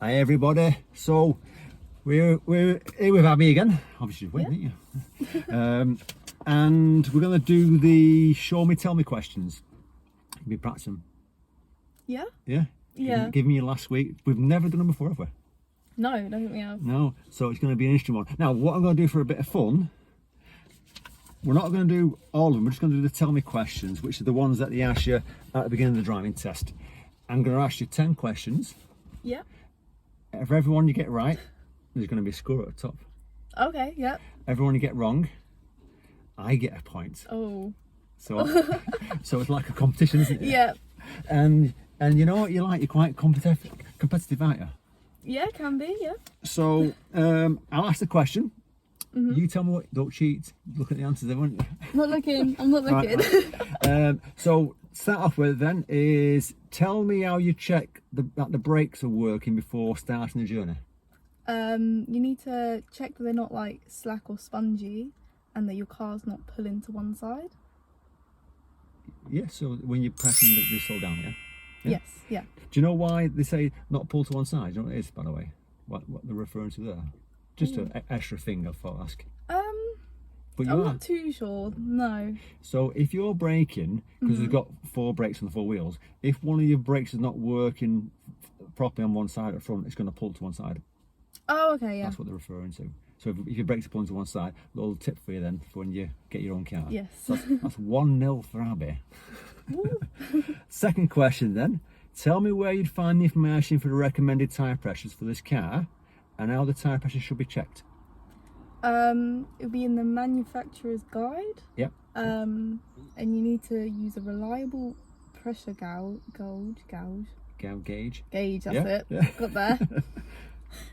Hi everybody. So we're here with Abby again. Obviously you're waiting, aren't you? And we're going to do the show me, tell me questions. You've been practicing. Yeah? Yeah? Yeah. Giving you last week. We've never done them before, have we? No, I don't think we have. No. So it's going to be an interesting one. Now what I'm going to do for a bit of fun, we're not going to do all of them. We're just going to do the tell me questions, which are the ones that they ask you at the beginning of the driving test. I'm going to ask you 10 questions. Yeah. For everyone you get right, there's going to be a score at the top. Okay, yep. Everyone you get wrong, I get a point. Oh. So it's like a competition, isn't it? Yeah. And you know what you like? You're quite competitive, aren't you? Yeah, can be, yeah. So I'll ask the question. Mm-hmm. You tell me what. Don't cheat. Look at the answers, won't you? Not looking. I'm not looking. Right. So start off with then is tell me how you check that the brakes are working before starting the journey. You need to check that they're not like slack or spongy, and that your car's not pulling to one side. Yeah. So when you're pressing they slow down, yeah. Yes. Yeah. Do you know why they say not pull to one side? Do you know what it is, by the way? What they're referring to there? Just an extra thing I thought I'd ask. But you I'm are. not too sure. No. So if you're braking, because we've got 4 brakes on the 4 wheels, if one of your brakes is not working properly on one side at front, it's going to pull to one side. Oh, okay, yeah. That's what they're referring to. So if your brakes are pulling to one side, a little tip for you then for when you get your own car. Yes. So that's 1-0 for Abby. Second question then. Tell me where you'd find the information for the recommended tyre pressures for this car and how the tyre pressure should be checked. It'll be in the manufacturer's guide. Yep. And you need to use a reliable pressure Gauge. Gauge, that's Yeah, it. yeah. Got there.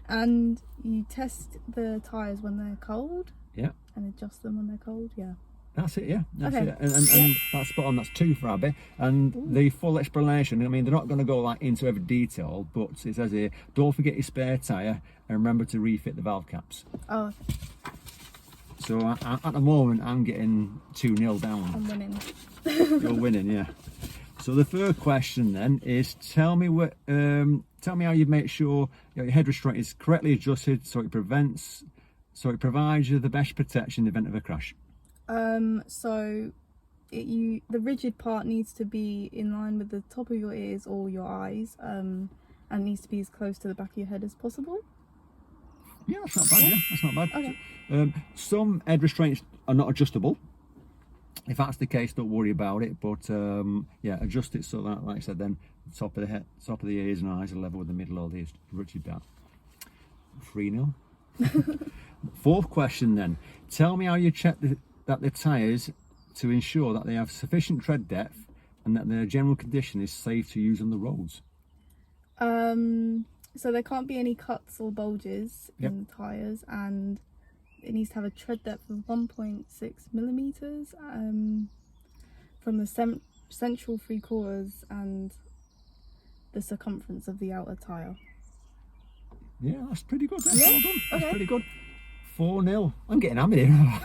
And you test the tyres when they're cold. Yeah. And adjust them when they're cold. Yeah. That's it, yeah. That's Okay. it. And that's spot on. That's 2 for Abby. And the full explanation, I mean, they're not going to go like into every detail, but it says here, don't forget your spare tyre and remember to refit the valve caps. Oh, So at the moment, I'm getting 2-0 down. I'm winning. You're winning, yeah. So the third question then is tell me how you make sure your head restraint is correctly adjusted so it provides you the best protection in the event of a crash. So the rigid part needs to be in line with the top of your ears or your eyes, and it needs to be as close to the back of your head as possible. Yeah, that's not bad. Yeah, that's not bad. Okay. Some head restraints are not adjustable. If that's the case, don't worry about it. But yeah, adjust it so that, like I said, then the top of the head, top of the ears and eyes are level with the middle of the ears. Rigid that. 3-0. Fourth question then. Tell me how you check that the tyres to ensure that they have sufficient tread depth and that their general condition is safe to use on the roads. So there can't be any cuts or bulges in the tyres, and it needs to have a tread depth of 1.6 millimeters from the central 3/4 and the circumference of the outer tyre. Yeah, that's pretty good. Yeah. Well done. That's Okay. pretty good. 4-0. I'm getting hammered here.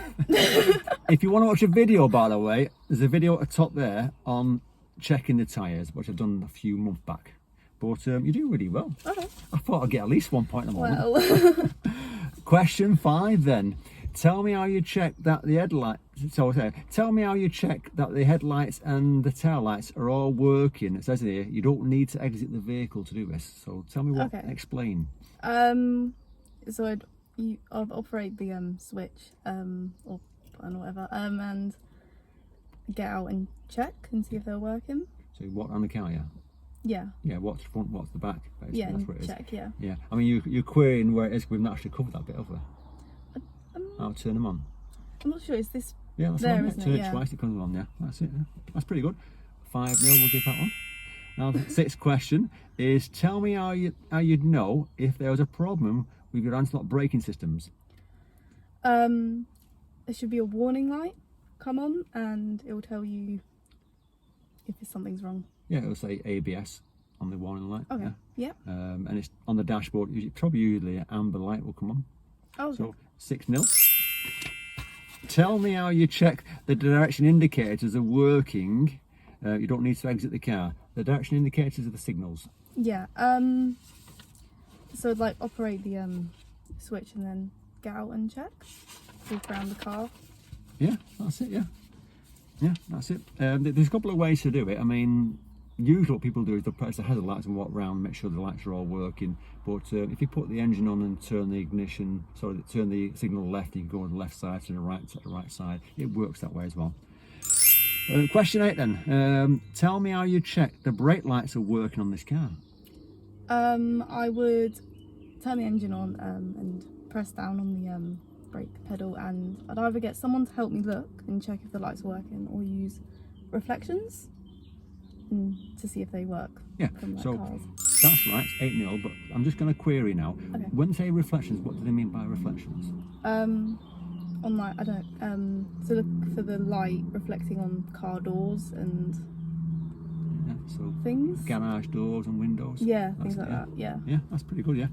If you want to watch a video, by the way, there's a video at the top there on checking the tyres, which I've done a few months back. But you do really well. Okay. I thought I'd get at least 1 point at the moment. Well. Question 5 then. Tell me how you check that the headlights. Tell me how you check that the headlights and the tail lights are all working. It says here you don't need to exit the vehicle to do this. So tell me what. Okay. Explain. So I'd operate the switch or button or whatever, and get out and check and see if they're working. So what on the car? Yeah. Yeah. Yeah, what's the front, what's the back, basically. Yeah, That's what it is. check. Yeah. Yeah, I mean, you're querying where it is. We've not actually covered that bit, have we? I'll turn them on. I'm not sure. Is this? Yeah, that's There, on. isn't it? Turn it Yeah. twice, it comes on, yeah. That's it, yeah. That's pretty good. 5-0, we'll give that one. Now, the 6th question is, tell me how you'd know if there was a problem with your anti-lock braking systems. There should be a warning light come on, and it will tell you if something's wrong. Yeah, it'll say ABS on the warning light. Okay. Yeah. Yeah. And it's on the dashboard. Probably usually an amber light will come on. Oh. Okay. So 6-0. Tell me how you check the direction indicators are working. You don't need to exit the car. The direction indicators are the signals. Yeah. So I'd like operate the switch and then get out and check, walk around the car. Yeah, that's it. Yeah, yeah, that's it. There's a couple of ways to do it. I mean, usually what people do is they press the hazard lights and walk around, make sure the lights are all working. But if you put the engine on and turn the ignition, sorry, turn the signal left, you can go on the left side, turn the right side. It works that way as well. Question 8 then. Tell me how you check the brake lights are working on this car. I would turn the engine on and press down on the brake pedal, and I'd either get someone to help me look and check if the lights are working, or use reflections to see if they work. Yeah, from so cars. that's right, it's 8-0, but I'm just going to query now. Okay. When they say reflections, what do they mean by reflections? On like, I don't, to look for the light reflecting on car doors and So things. garage doors and windows. Yeah, things like that. Yeah. Yeah, that's pretty good. Yeah,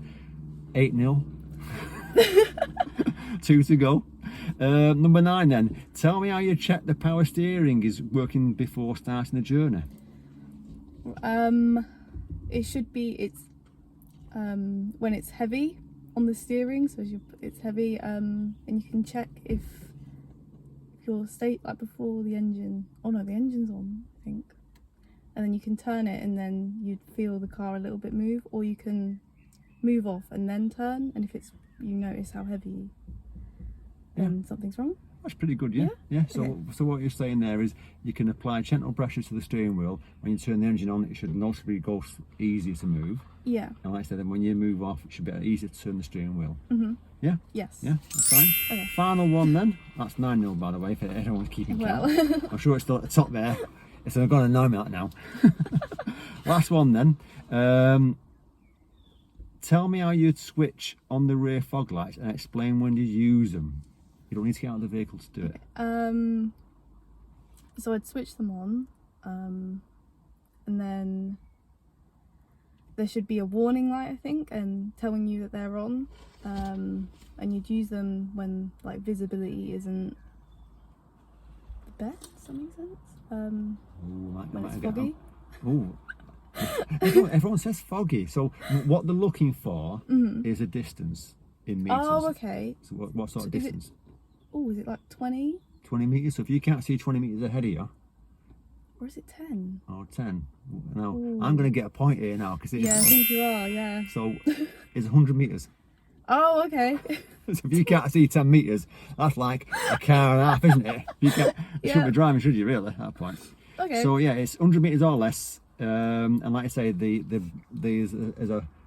8-0. 2 to go. Number 9 then. Tell me how you check the power steering is working before starting the journey. It should be, it's when it's heavy on the steering, so as it's heavy, and you can check if your state, like before the engine, oh no, the engine's on, I think, and then you can turn it and then you'd feel the car a little bit move, or you can move off and then turn, and if it's, you notice how heavy, then something's wrong. That's pretty good, yeah. Yeah. So, Okay. so what you're saying there is you can apply gentle pressure to the steering wheel. When you turn the engine on, it should noticeably go easier to move. Yeah. And like I said, then when you move off, it should be easier to turn the steering wheel. Yeah. Yes. Yeah, that's fine. Okay. Final one then. That's 9-0 by the way, if everyone's keeping count. Well. I'm sure it's still at the top there. It's going to annoy me that now. Last one then. Tell me how you'd switch on the rear fog lights and explain when you use them. You don't need to get out of the vehicle to do it. So I'd switch them on, and then there should be a warning light, I think, and telling you that they're on, and you'd use them when like visibility isn't the best, does that make sense? When it's foggy. Everyone says foggy. So what they're looking for is a distance in meters. Oh, okay. So what sort of Is it- distance? Oh, is it like 20? 20 meters. So if you can't see 20 meters ahead of you, Or is it 10? or 10. Now Ooh. I'm going to get a point here now because Yeah, I think you are, yeah. So it's 100 meters. Oh, okay. So if you can't see 10 meters, that's like a car and a half, isn't it? You shouldn't be driving, should you? Really, at that point. Okay. So yeah, it's 100 meters or less. And like I say, there's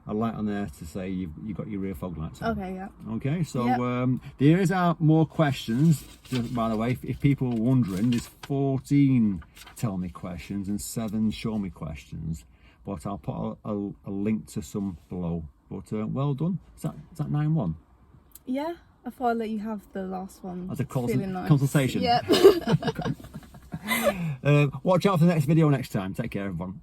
a light on there to say you've got your rear fog lights on. Okay, yeah. Okay, so there is more questions. Just by the way, if people are wondering, there's 14 tell me questions and 7 show me questions. But I'll put a link to some below. But well done. Is that 9-1? Yeah, I thought I'd let you have the last one. As a Feeling nice. consultation. Yep. Watch out for the next video next time. Take care, everyone.